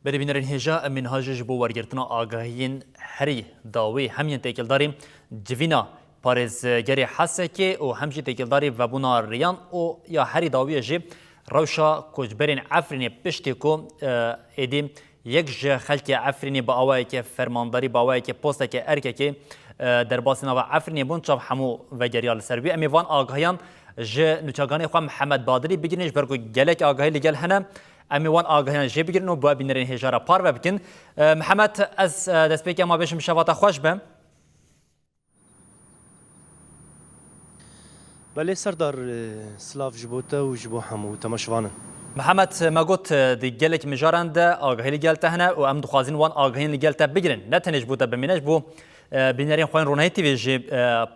بربینرین هجا من هاجج بو ورگرتنا آگاهین هری داوی همین تکلداری جوینا پارزگری حسکه و همچی تکلداری و بونا ریان او یا هری داوی جی روشا کجبرین عفرینی پشتی کو ایدی یک جه خلک عفرینی با آوایی که فرمانداری با آوایی که پوسته که ارکه که در باسنا و عفرینی بون چاپ همو و گریال سربی امیوان آگاهیان جه نوچاگانی خواه محمد بادری بگیرنش برگو گلک آگاهی لگل هنه امیوان آگاهیان جه بگیرن و با بینرین هجارا پار و بکن محمد از دست پیکی ما بشم شواتا خوش بم بله سردار سلاف جبوتا و جبو همو تماشوانن محمد ما قلت دي جالك مجارند آگاهی لگلته هنه و ام دخوازین وان آگاهی لگلته بگیرن نتنش بوده بمینش بو بینرین خوین رونایی تیوی جی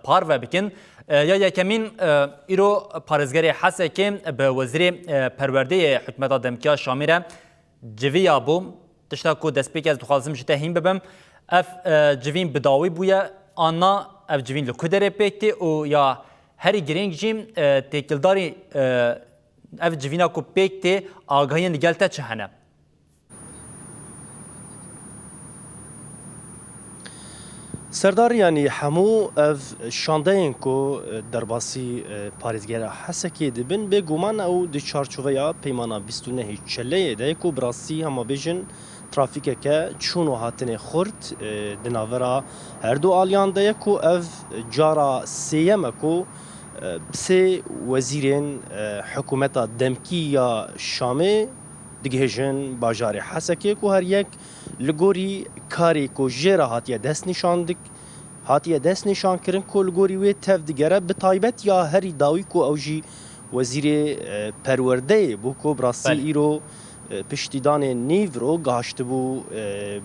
پار و بکن یا یکمین ایرو پارزگری حسه که به وزیر پرورده حکمت دمکیا شامیره جویا بو تشتا کو دست پیک از دخوازم جتا هیم ببم اف جوین بداوی بویا آنا اف جوین لکودره پیکتی و یا هری گرینگ جیم تکلداری اف جوینا کو پیکتی آگاهی لگلته چه هنه سردار یعنی همو اف شاندهین کو در باسی پارزگره حسکی دبن به گمان او دی چارچوبه یا پیمانا 29 چله ده کو براسی همه بیجن ترافیک که چونو هاتن خورد دناورا هر دو آلیان ده کو اف جارا سیم کو سه وزیرین حکومت دمکی یا شامه دگهجن باجار حسکی کو هر یک لگوری کاری کو جرا هاتیه دست نشاندک هاتیه دست نشان کرن کو لگوری و تف دیگره به تایبت یا هری داوی کو اوجی وزیر پرورده بو کو براسی ایرو پشتیدان نیو رو گاشت بو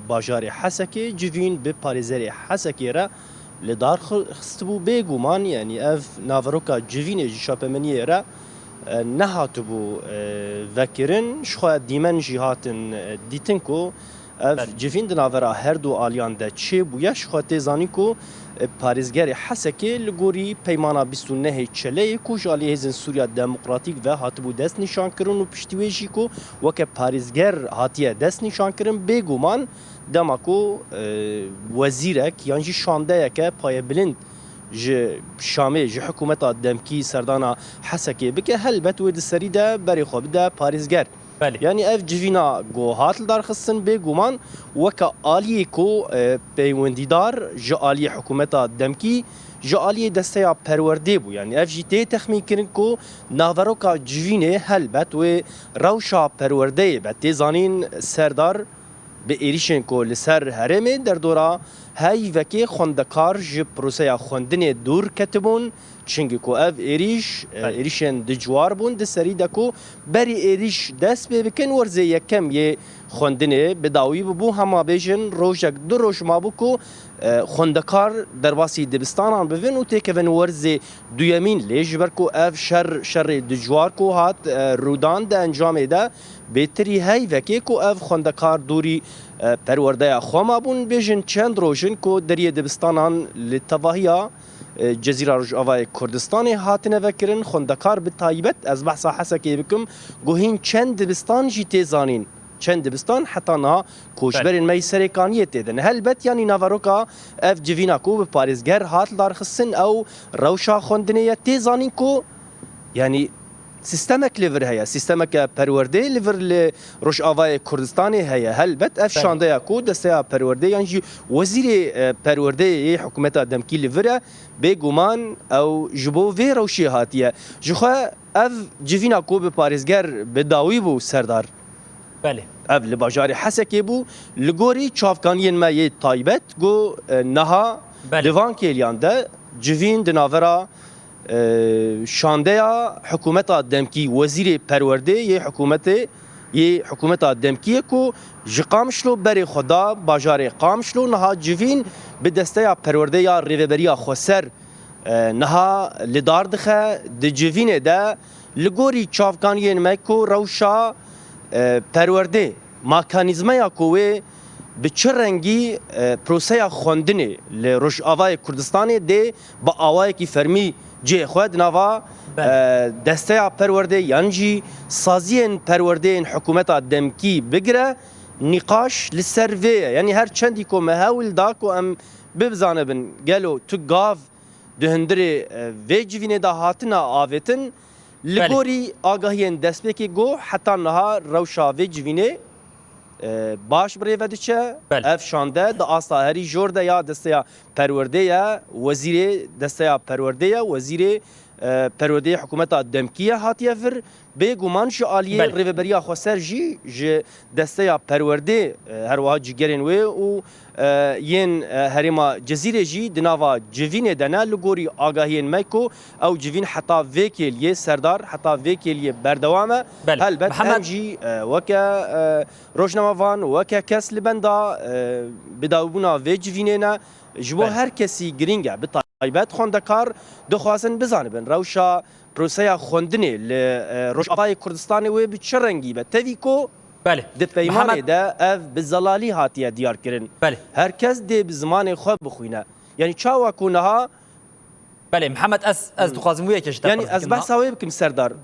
باجار حسکی جوین به پارزر حسکی را لدار خستبو بگومان یعنی اف ناوروکا جوین شاپمنیه را نهاتبو وکرن شخوا دیمن جهاتن دیتن کو اف جوین دناورا هر دو آلیان ده چه بویا شخوا تیزانی کو پارزگر حسکی لگوری پیمانا 29 چله کو جالی هزن سوریا دموکراتیک و هاتبو دست نشان کرن و پشتیویجی کو وکه پارزگر هاتیه دست نشان کرن بگومان دماکو وزیرک یعنی شانده که پای بلند ج شامه ج حکومت دمکی سردانا حسکی بکه هل بتود سریده بری خوب ده پاریزگر یعنی اف جوینا گو هاتل دار خصن به گومان وک عالی کو پیوندیدار ج عالی حکومت دمکی ج عالی دسته پرورده بو یعنی اف جی تی تخمین کرن کو ناوروکا جوینه هل بت و روشا پرورده بت زانین سردار به ایریشن کو لسر هرمه در دورا های وکی خوندکار ج پروسه خوندن دور کتبون چنگی کو اف ایریشن دجوار بون د سری دکو بری ایریش دست به بکن ورزه یکم یه خوندنه بداوی بو هما بیجن روجک دو روش ما بو کو خوندکار در واسی دبستان ببین و تکون ورزه دویمین لیج برکو اف شر دجوار کو هات رودان ده انجام ده بهتری های وکی کو اف خوندکار دوری پرورده خوما بون بیجن چند روشن کو دریه دبستانان لتواهیا جزیره رجاوای کردستان هاتنه وکرن خوندکار به تایبت از بحثا حسکی بکم گوهین چند دبستان جی تیزانین چند دبستان حتی نا کوشبرین می سرکانیت دیدن هل بت یعنی ناوروکا اف جوینا کو به پاریزگر هات دار خصن او روشا خوندنه تیزانین کو یعنی سیستمک لیور هیا سیستمک پرورده لیور ل رجاوای کردستان هیا هل بت اف شانده کو دسته پرورده یعنی وزیر پرورده حکومت دمکی لیور به گمان او جبو و روشی هاتیه جخوا اف جوینا کو به پاریزگر به داوی بو سردار بله اف لباجار حسکی بو لگوری چافکانین ما یه تایبت گو نها لیوان کلیانده جوین دناورا شانده حکومت دمکی وزیر پرورده یه حکومت دمکی کو جقامشلو بری خدا باجار قامشلو نها جوین به دسته پرورده یا ریوبری خسر نها لدار دخه د جوین ده لگوری چافکانین مکو روشا پرورده مکانیزمه یا کوه به چه رنگی پروسه خوندنه لرجاوای کردستان ده با آوای کی فرمی جه خود نوا دسته پرورده یعنی سازین پرورده حکومت دمکی بگره نقاش للسرفيه يعني هر چندی کو مهاول دا کو ام ببزانه بن گلو تو گاف دهندری و جوینه دا هاتنا آویتن لگوری آگاهین دستپیکی گو حتی نها روشا و جوینه باش بریو دچه اف شانده دا آسا هری جورده یا دسته پرورده یا وزیر دسته پرورده یا وزیر پرورده حکومت دمکیه هاتیه فر به گمان شو آلیه ریوبریا خسر جی دسته پرورده هر وها جگرین و ین هریما جزیره جی دناوا جوین دنا لگوری آگاهین میکو او جوین حتی وکیلیه سردار حتی وکیلیه بردوامه هلبت هم جی وکا روشنموان وکا کس لبندا بداوبونا و جوینینا جبو هر کسی گرینگه بطایبت خوندکار دخوازن بزانبن روشا پروسه خوندنی لروشافای کردستان و بچه رنگی به تویکو ده پیمانه ده اف بزلالی هاتیه دیار کرن هر کس ده بزمان خواه بخوینه یعنی چاوا کونها بله محمد از دخوازم ویه کشتا یعنی از بحث هاوی بکم سردار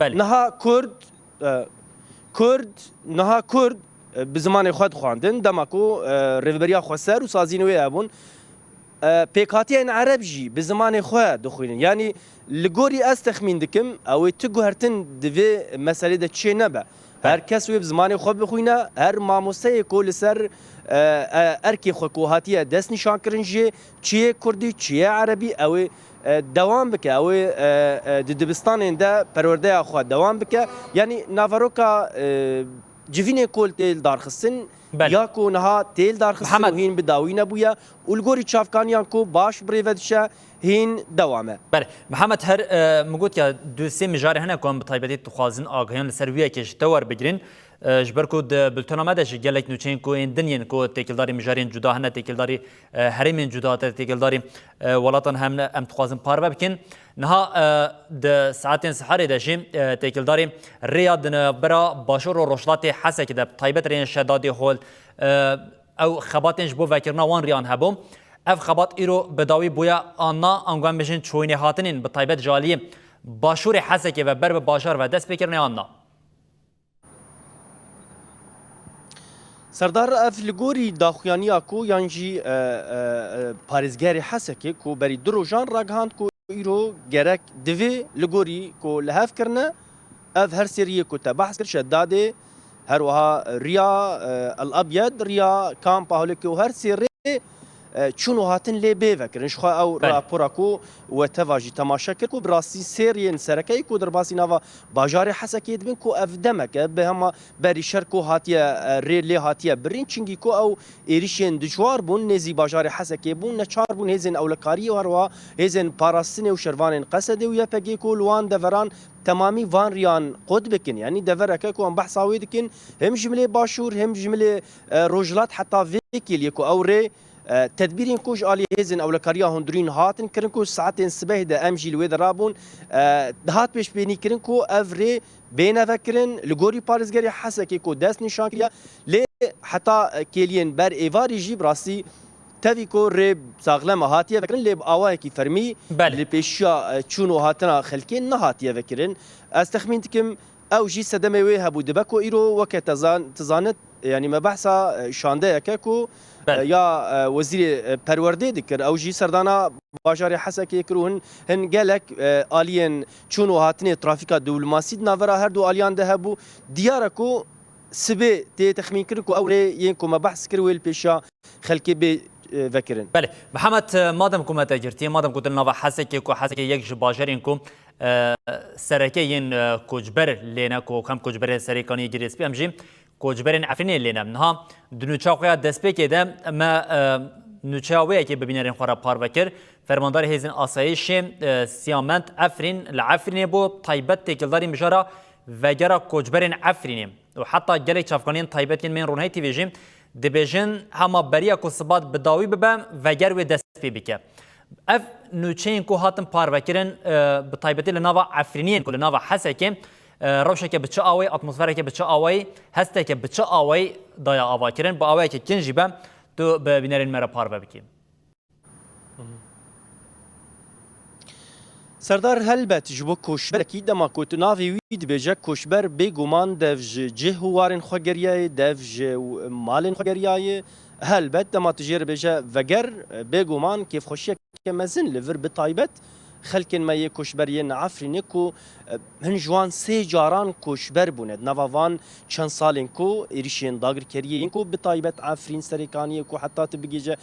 نها کرد بزمان خود خواندن دماکو ریوبریا خواه و سازینوی ابون پیکاتیان عرب جی به زمان خواه دخوینن یعنی لگوری از تخمین دکم او تو گوهرتن دوی مسئله ده چه نبه هر کس وی به زمان خواه بخوینه هر ماموسه کل سر ارکی خوکوهاتیه دست نشان کرن جی چیه کردی چیه عربی او دوام بکه او دبستان ده پرورده خواه دوام بکه یعنی نافروکا جوین کل تیل دارخستن یا کو نها تیل دارخستن و هین بداوی نبویا الگوری چافکانیان کو باش بریودشه هین دوامه بله محمد هر مگوت که دو سه مجاره هنه کن بطایبتی تخوازن آگاهیان لسرویه کش تور بگیرین جبر کو بلتنامه داشت گلک نوچین کو این دنین کو تکیلداری مجارین جدا هنه تکیلداری هریمین جدا تکیلداری ولاتن هم ام تخوازن پارو بکن نها د ساعتين سحري داشیم تکیلداری ریادن برا باشور و روشلات حسه که د طایبت رین شدادی هول او خباتنج بو وکرنا وان ریان هبوم اف خبات ایرو بداوی بویا آنا انگام بشین چوینه هاتنین به طایبت جالی باشور حسه که و بر باشار و دست بکرنه آنا سردار اف لگوری داخویانیا کو یانجی پارزگاری حسه که کو بری درو جان راگهاند کو ایرو گرک دوی لگوری کو لحف کرنه اف هر سریه کو تبحث کر شداده هر وها ریا الابيض ریا کامپ هولکی و هر سری چونو هاتن لی بیوکرن شخوا او راپورا کو و تواجی تماشا کر کو براسی سرین سرکی کو در باسی نوا باجار حسکی دبن کو اف دمک به هم بری شرکو هاتیه لی هاتیه برین چنگی کو او ایریشین دجوار بون نزی باجار حسکی بون نچار بون هزن اولکاری و هروا هزن پاراستن و شروان قصد و یا پگی کو لوان دوران تمامی وان ریان قد بکن یعنی دورکه کو ام بحثاوی دکن هم جمله باشور هم جمله روجلات حتی ویکیل یکو او ری تدبيرين كوج آلي هزن أو لكاريا هندرين هاتن كرنكو ساعتين صبح ده أمجي الويد رابون دهات بيش بيني كرنكو أفري بين فكرن لغوري بارزگري حسا كيكو دست نشان كريا لي حتى كيلين بر إيفاري جيب راسي تفيكو ريب ساغلما هاتيا فكرن لي بآوائي كي فرمي لبيشيا چونو هاتنا خلكين نهاتيا فكرن استخمين تكم او جي سدمي وي هبو دبكو ايرو وك تزانت يعني ما بحثا شانده يكاكو يا وزير پرورده دكر او جي سردانا باجار حسكي كروهن هن قالك الين چونو هاتني ترافيكا دبلوماسي نافرا هر دو اليان دهبو دياركو سبي تي تخمين كركو او ينكو ما بحث كرويل بيشا خلكي بي فكرن بله محمد مادام كما تاجرتي مادام كنت نافا حسكي كو حسكي يك باجارينكو سرکین کوچبر لینا کو کم کوچبر سرکانی گریس پی امجی کوچبرین عفنی لینا منها دنوچاقیا دست بکیده ما نوچاوی که ببینرین خورا پاروکر فرماندار هزین آسایش سیامنت عفرین العفرین بو طیبت تکلداری مجارا وگرا کوچبرین عفرینی و حتی گلی چافکانین طیبتین من رونهی تیویجیم دبیجن هما بریا کو ثبات بداوی ببم وگر و دست پی بکه اف نوچین کو هاتن پاروکرن به طایبتی لناوا عفرینین کو لناوا حسکه روشه که بچه آوی اتمسفره که بچه آوی هسته که بچه آوی دایا آوا کرن با آوی که کنجی بم تو ببینرین مرا پارو بکیم سردار هلبت جبو کوشبر کی دما کو تو ناوی وید بجا کوشبر بگومان دفج جه وارن خوگریای دفج مالن خوگریای هلبت دما تجیر بجا وگر بگومان کیف خوشی که مزن لور بتایبت خلکن ما یک کوشبریه عفرینه کو هن جوان سه جاران کوشبر بوند نووان چند سالن کو ایریشین داگر کریه این کو بتایبت عفرین سرکانیه کو حتی تبگیجه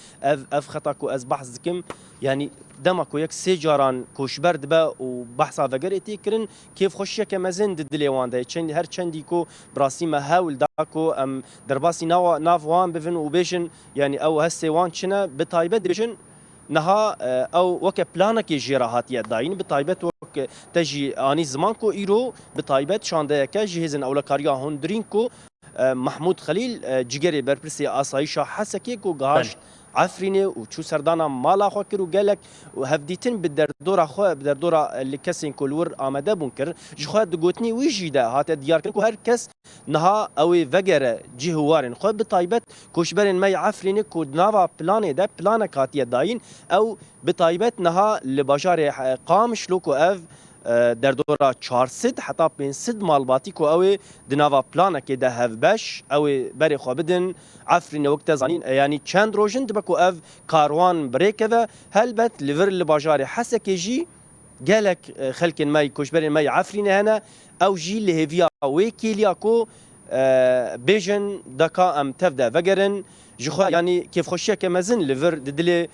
اف خطا کو از بحث کم یعنی دما کو یک سه جاران کوشبر دبه و بحثا وگر اتی کرن کیف خوشیه که مزن دلیوان ده چند هر چندی کو براسی ما هول دا کو ام درباسی ناوان بفن و بیشن یعنی او هسیوان چنه بتایبت بیشن نها او وك بلانك جراحات يداين بطايبت وك تجي اني زمان كو ايرو بطايبت شانده كا جهزن اولكاريا هوندرين كو محمود خليل جيجري بربرسي اسايشا حسكي كو غاش عفريني وشو سردانا مالا خو كرو قالك وهفديتن بالدردورة خو بالدردورة اللي كسين كلور آمده بنكر جخوا دقوتني ويجي ده هات ديار كو هر كس نها اوي فجر جهوارن خو بطايبت كوشبرن ماي عفريني كو نافا بلاني ده بلانك هات يداين او بطايبت نها لباشار قامش لوكو اف در دورا 400 حتی 500 مالباتی کو اوی دناوا پلانا که ده هف باش اوی بری خو بدن عفرین وقت زانین یعنی چند روزن دبکو اف کاروان بریکه و هلبت لیور لباجار حسکه جی گلک خلک مای کوشبر مای عفرین هنا او جی لهویا وی کیلیا کو بیجن دکا ام تفدا وگرن جخوا يعني كيف خوشيا كمزن ليفر ددلي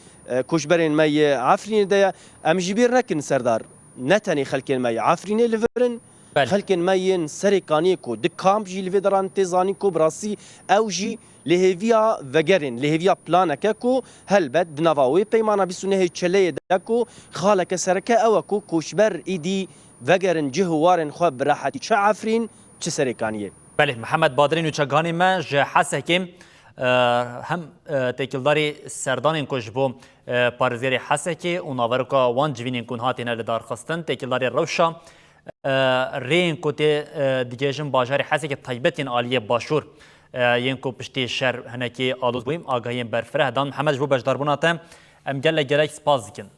كوشبرين ماي عفرين ديا ام جبير نكن سردار نتني خلكن ماي عفرين ليفرن خلكن ماين سريكاني كو دكام جي ليفدران تيزاني كو براسي او جي لهيفيا وگرن لهيفيا بلانا كو هلبت دناواوي بيمانا بسونه چلي دكو خالك سركه او كو كوشبر ايدي وگرن جهوارن خو براحتي چ عفرين چ سريكانيه. بله محمد بادرین و چگانی ما جه حسه که هم تکیلداری سردان کش بو پارزیری حسه که اون آورکا وان جوینین کن هاتی نل دار خستن تکیلداری روشا رین کوتی دیگهشم باجاری حسه که طیبتین عالیه باشور ین کو پشتی شر هنکی آلوز بویم آگاهیم برفره دان محمد جو بجدار بوناته ام گله گلک سپاس دکن